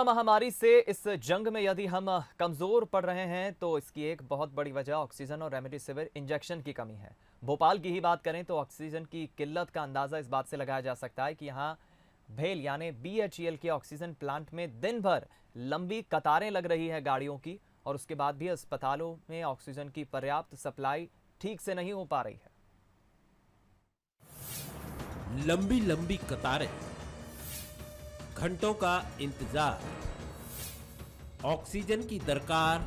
महामारी से इस जंग में यदि हम कमजोर पड़ रहे हैं तो इसकी एक बहुत बड़ी वजह ऑक्सीजन और रेमडेसिविर इंजेक्शन की कमी है। भोपाल की ही बात करें तो ऑक्सीजन की किल्लत का अंदाजा इस बात से लगाया जा सकता है कि यहां भेल यानी BHEL के ऑक्सीजन प्लांट में दिन भर लंबी कतारें लग रही है गाड़ियों की, और उसके बाद भी अस्पतालों में ऑक्सीजन की पर्याप्त सप्लाई ठीक से नहीं हो पा रही है। लंबी लंबी कतारें, घंटों का इंतजार, ऑक्सीजन की दरकार,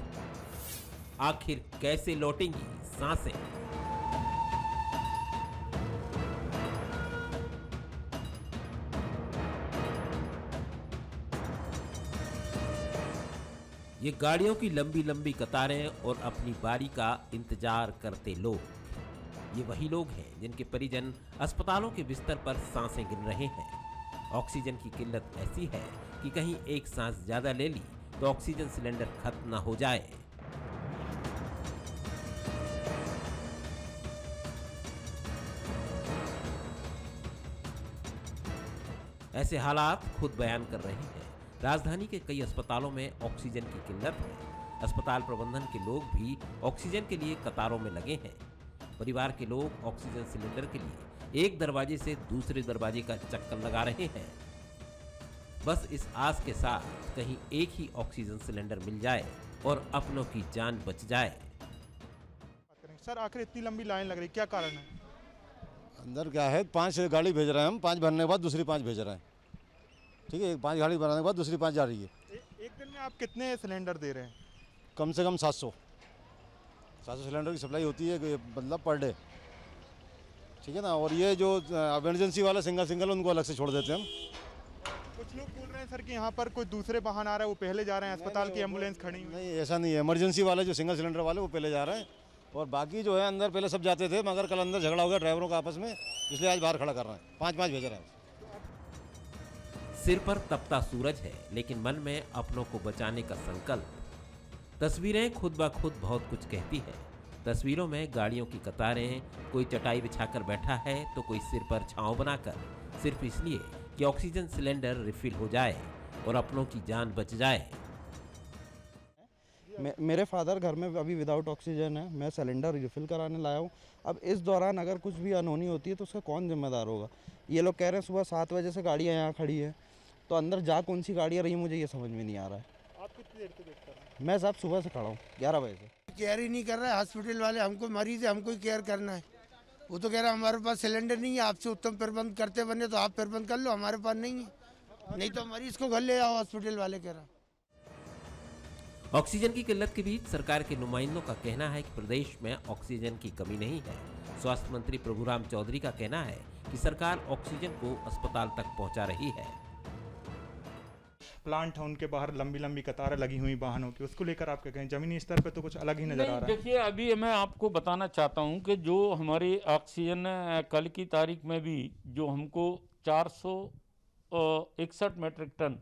आखिर कैसे लौटेंगी सांसें? ये गाड़ियों की लंबी लंबी कतारें और अपनी बारी का इंतजार करते लोग, ये वही लोग हैं जिनके परिजन अस्पतालों के बिस्तर पर सांसें गिन रहे हैं। ऑक्सीजन की किल्लत ऐसी है कि कहीं एक सांस ज्यादा ले ली तो ऑक्सीजन सिलेंडर खत्म ना हो जाए। ऐसे हालात खुद बयान कर रहे हैं। राजधानी के कई अस्पतालों में ऑक्सीजन की किल्लत है। अस्पताल प्रबंधन के लोग भी ऑक्सीजन के लिए कतारों में लगे हैं। परिवार के लोग ऑक्सीजन सिलेंडर के लिए एक दरवाजे से दूसरे दरवाजे का चक्कर लगा रहे हैं, बस इस आस के साथ कहीं एक ही ऑक्सीजन सिलेंडर मिल जाए और अपनों की जान बच जाए। सर, आखिर इतनी लंबी लाइन लग रही, क्या कारण है? अंदर क्या है, 5 गाड़ी भेज रहे हैं हम, 5 भरने के बाद दूसरी 5 भेज रहे हैं। ठीक है, 5 गाड़ी भरने के बाद दूसरी 5 जा रही है। एक दिन में आप कितने सिलेंडर दे रहे हैं? कम से कम 700 सिलेंडर की सप्लाई होती है, मतलब पर डे। ठीक है ना। और ये जो इमरजेंसी वाला सिंगल उनको अलग से छोड़ देते हैं हम। कुछ लोग बोल रहे हैं सर कि यहाँ पर कोई दूसरे वाहन आ रहा है, वो पहले जा रहे हैं, अस्पताल की एम्बुलेंस खड़ी हुई। नहीं, ऐसा नहीं है। इमरजेंसी वाले जो सिंगल सिलेंडर वाले वो पहले जा रहे हैं, और बाकी जो है अंदर पहले सब जाते थे, मगर कल अंदर झगड़ा हो गया ड्राइवरों का आपस में, इसलिए आज बाहर खड़ा कर रहे हैं। 5 भेज रहे हैं। सिर पर तपता सूरज है, लेकिन मन में अपनों को बचाने का संकल्प। तस्वीरें खुद ब खुद बहुत कुछ कहती है। तस्वीरों में गाड़ियों की कतारें, कोई चटाई बिछाकर बैठा है तो कोई सिर पर छांव बनाकर, सिर्फ इसलिए कि ऑक्सीजन सिलेंडर रिफिल हो जाए और अपनों की जान बच जाए। मेरे फादर घर में अभी विदाउट ऑक्सीजन है, मैं सिलेंडर रिफिल कराने लाया हूँ। अब इस दौरान अगर कुछ भी अनहोनी होती है तो उसका कौन जिम्मेदार होगा? ये लोग कह रहे हैं सुबह 7 बजे से गाड़ियाँ यहाँ खड़ी हैं, तो अंदर जा कौन सी गाड़ियाँ रही, मुझे ये समझ में नहीं आ रहा है। आप कितनी देर से वेट कर रहे हैं? मैं साहब सुबह से खड़ा हूँ, 11 बजे से। केयर ही नहीं कर रहा है हॉस्पिटल वाले, हमको मरीज है, हमको ही केयर करना है। वो तो कह रहा है हमारे पास सिलेंडर नहीं है, आपसे उत्तम प्रबंध करते बने तो आप प्रबंध कर लो, हमारे पास नहीं है, नहीं तो मरीज को घर ले आओ, हॉस्पिटल वाले कह रहा। ऑक्सीजन की किल्लत के बीच सरकार के नुमाइंदों का कहना है कि प्रदेश में ऑक्सीजन की कमी नहीं है। स्वास्थ्य मंत्री प्रभुराम चौधरी का कहना है कि सरकार ऑक्सीजन को अस्पताल तक पहुंचा रही है। प्लांट है, उनके बाहर लंबी लंबी कतारें लगी हुई वाहनों की, उसको लेकर आप क्या कहें? जमीनी स्तर पे तो कुछ अलग ही नजर आ रहा है। देखिए, अभी मैं आपको बताना चाहता हूं कि जो हमारी ऑक्सीजन कल की तारीख में भी जो हमको 461 मेट्रिक टन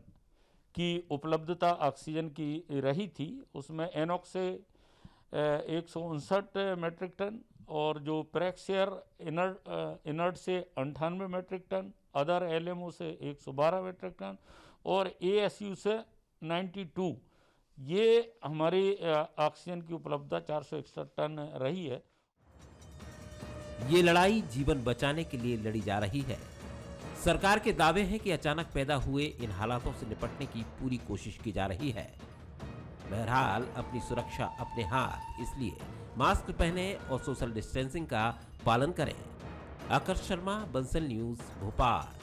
की उपलब्धता ऑक्सीजन की रही थी, उसमें एनॉक्स से 159 मेट्रिक टन, और जो प्रेक्सियर इनर्ट से 98 मेट्रिक टन, अदर LMO से 112 मेट्रिक टन और ASU से 92, ये हमारी ऑक्सीजन की उपलब्धता 461 टन रही है। ये लड़ाई जीवन बचाने के लिए लड़ी जा रही है। सरकार के दावे हैं कि अचानक पैदा हुए इन हालातों से निपटने की पूरी कोशिश की जा रही है। बहरहाल अपनी सुरक्षा अपने हाथ, इसलिए मास्क पहने और सोशल डिस्टेंसिंग का पालन करें। आकर्ष शर्मा, बंसल न्यूज, भोपाल।